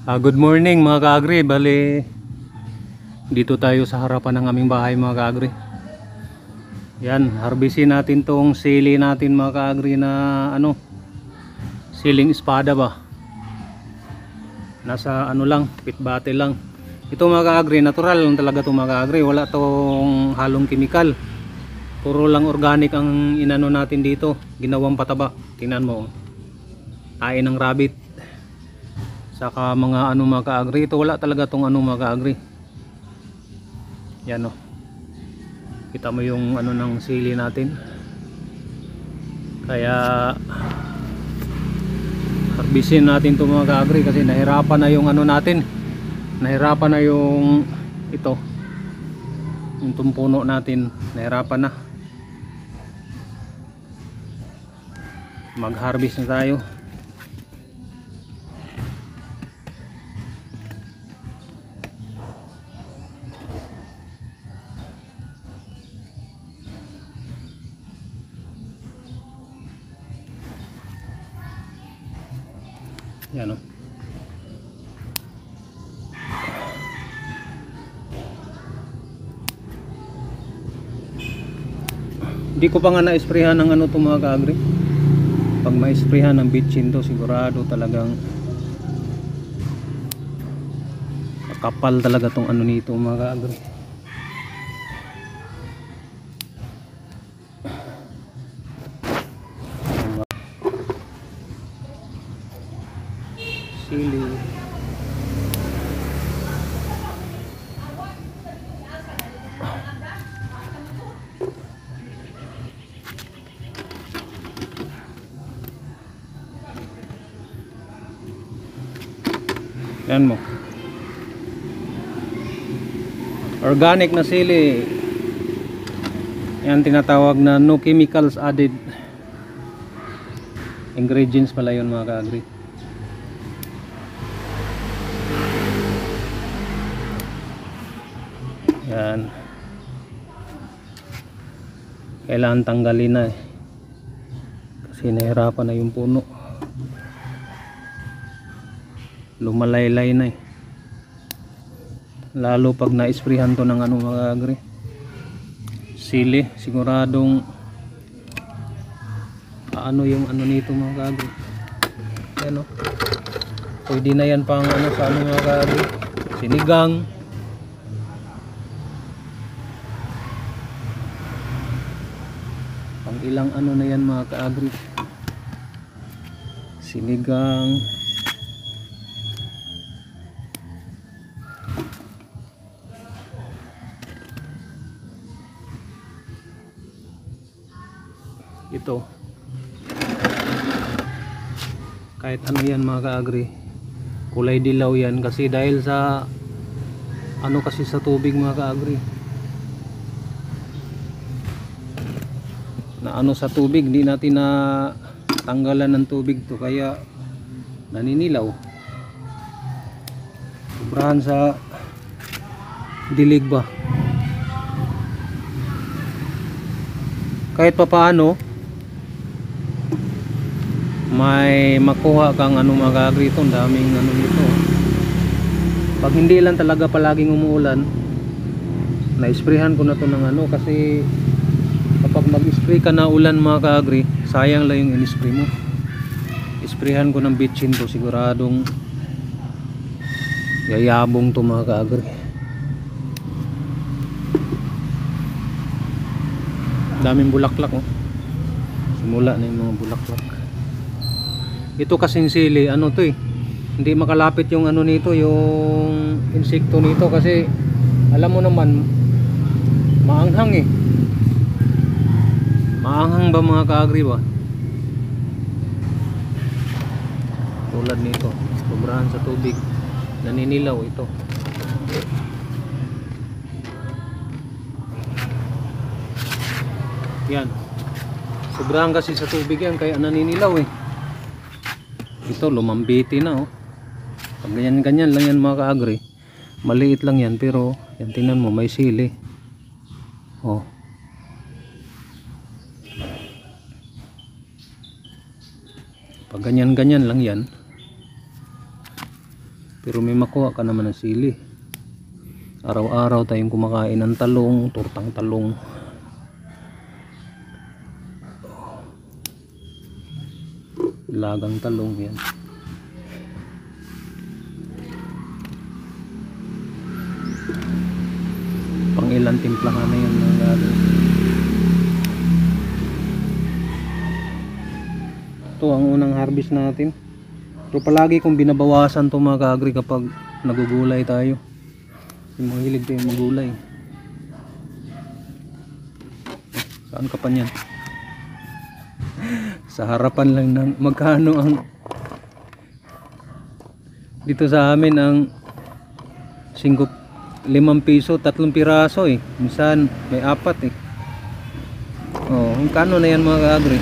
Good morning mga kaagri. Bali, dito tayo sa harapan ng aming bahay mga kaagri. Yan, harbisin natin tong sili natin mga kaagri na siling espada ba. Nasa lang, pitbate lang. Ito mga kaagri, natural lang talaga ito mga kaagri. Wala tong halong kimikal. Puro lang organic ang inano natin dito. Ginawang pataba. Tingnan mo. Tae ng rabbit. Saka mga mga kaagri, ito wala talaga tong mga kaagri. Yan o. Kita mo yung ng sili natin. Kaya harbisin natin to mga kaagri kasi nahirapan na yung natin. Nahirapan na yung ito. Yung tumpuno natin, nahirapan na. Mag-harvest na tayo. Yan o. Hindi ko pa nga na-sprayhan ng to mga kaagri. Pag ma-sprayhan ng bitchin to, sigurado talagang kapal talaga tong nito mga kaagri. Sili. Yan mo. Organic na sili. Yan tinatawag na no chemicals added. Ingredients pala yun mga kaagri. Yan. Kailangan tanggalin na kasi nahirapan na yung puno. Lumalaylay na lalo pag na-sprayhan to ng mga kaagri. Sili, siguradong yung nito mga kaagri. Yan o. Pwede na yan pang sa mga kaagri. Sinigang. Pang ilang na yan mga kaagri. Sinigang. Ito kahit yan mga kaagri, kulay dilaw yan kasi dahil sa kasi sa tubig mga kaagri na sa tubig, hindi natin na tanggalan ng tubig to kaya naninilaw. Sobrahan sa dilig ba. Kahit papaano may makuha kang mga kaagri ito. Ang daming nito. Pag hindi lang talaga palaging umuulan, na-sprayhan ko na to ng kasi kapag mag-spray ka na ulan mga kaagri, sayang lang yung in-spray mo. Sprayhan ko ng bitchin to, siguradong yayabong to mga kaagri. Daming bulaklak simula na yung mga bulaklak. Ito kasing sili to hindi makalapit yung nito, yung insekto nito kasi alam mo naman maanghang maanghang ba mga kaagri ba. Tulad nito, sobrahan sa tubig, naninilaw ito. Yan, sobrahan kasi sa tubig yan kaya naninilaw ito lumambiti na pag ganyan lang yan mga kaagri, maliit lang yan pero yan tingnan mo may sili pag ganyan lang yan Pero may makuha ka naman ng sili. Araw-araw tayong kumakain ng talong, tortang talong. Lagang talong yan. Pang ilang timplahan na yan mga agri. Ito ang unang harvest natin. Pero palagi kong binabawasan to mga agri kapag nagugulay tayo. Yung mahilig tayo magulay. Saan ka pa niyan? Sa harapan lang ng magkano ang dito sa amin ang 5 piso 3 piraso eh. Minsan may 4 eh. Oh, kano na yan mga agri?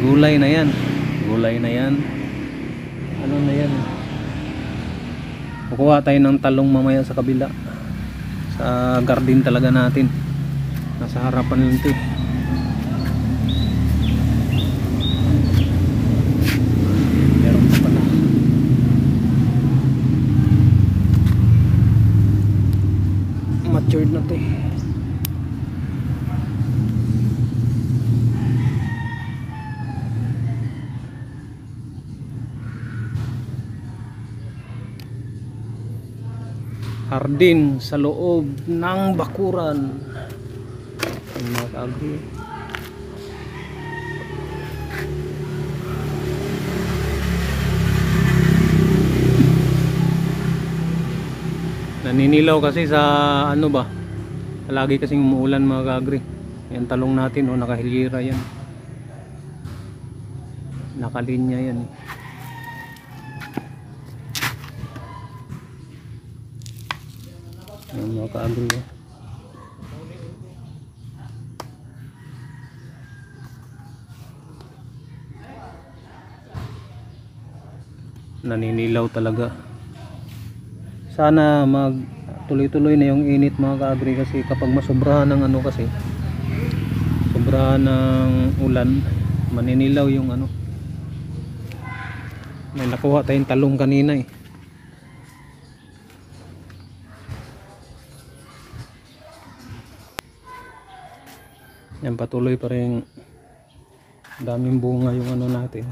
Gulay na yan. Gulay na yan. Ano na yan? Kukuha tayo ng talong mamaya sa kabila. Sa garden talaga natin. Nasa harapan lang ito eh. Meron pa pala. Matured na ito eh. Hardin sa loob ng bakuran. Ang mga kaagri. Naninilaw kasi sa ano ba? Lagi kasing umuulan mga kaagri. Yan talong natin o nakahilira yan. Nakalinya yan eh. Ayan mga kaagri eh. Naninilaw talaga. Sana mag tuloy-tuloy na yung init mga kaagri kasi kapag masobrahan ng ano kasi sobrahan ng ulan maninilaw yung ano. May nakuha tayong talong kanina eh. Yan patuloy pa rin daming bunga yung ano natin.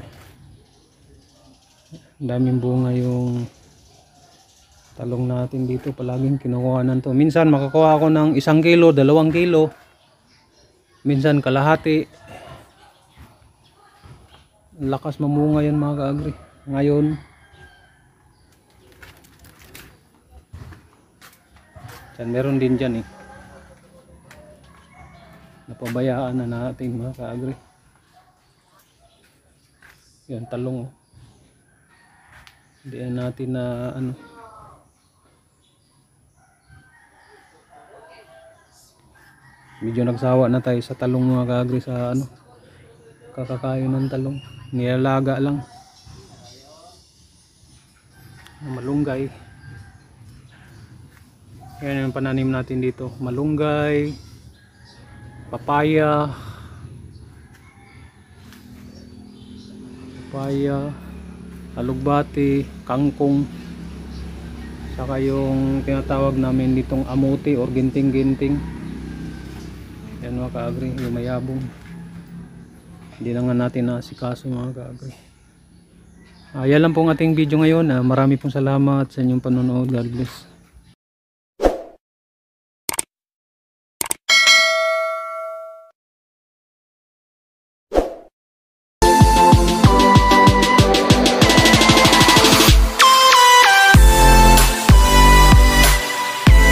Daming bunga yung talong natin dito. Palaging kinukuhanan to. Minsan makakuha ako ng 1 kilo, 2 kilo. Minsan kalahati. Lakas mamunga yan mga kaagri. Ngayon dyan, meron din dyan eh. Napabayaan na natin mga kaagri. Yan talong. Hindi natin na ano. Medyo nagsawa na tayo sa talong mga kaagri sa ano. Kakakain ng talong. Nilalaga lang. Malunggay. Yan yung pananim natin dito. Malunggay, papaya, alugbati, kangkong, saka yung tinatawag namin ditong amuti or ginting-ginting. Yan mga kaagri, yung mayabong. Hindi na nga natin naasikaso mga kaagri. Yan lang pong ating video ngayon. Marami pong salamat sa inyong panonood. God bless.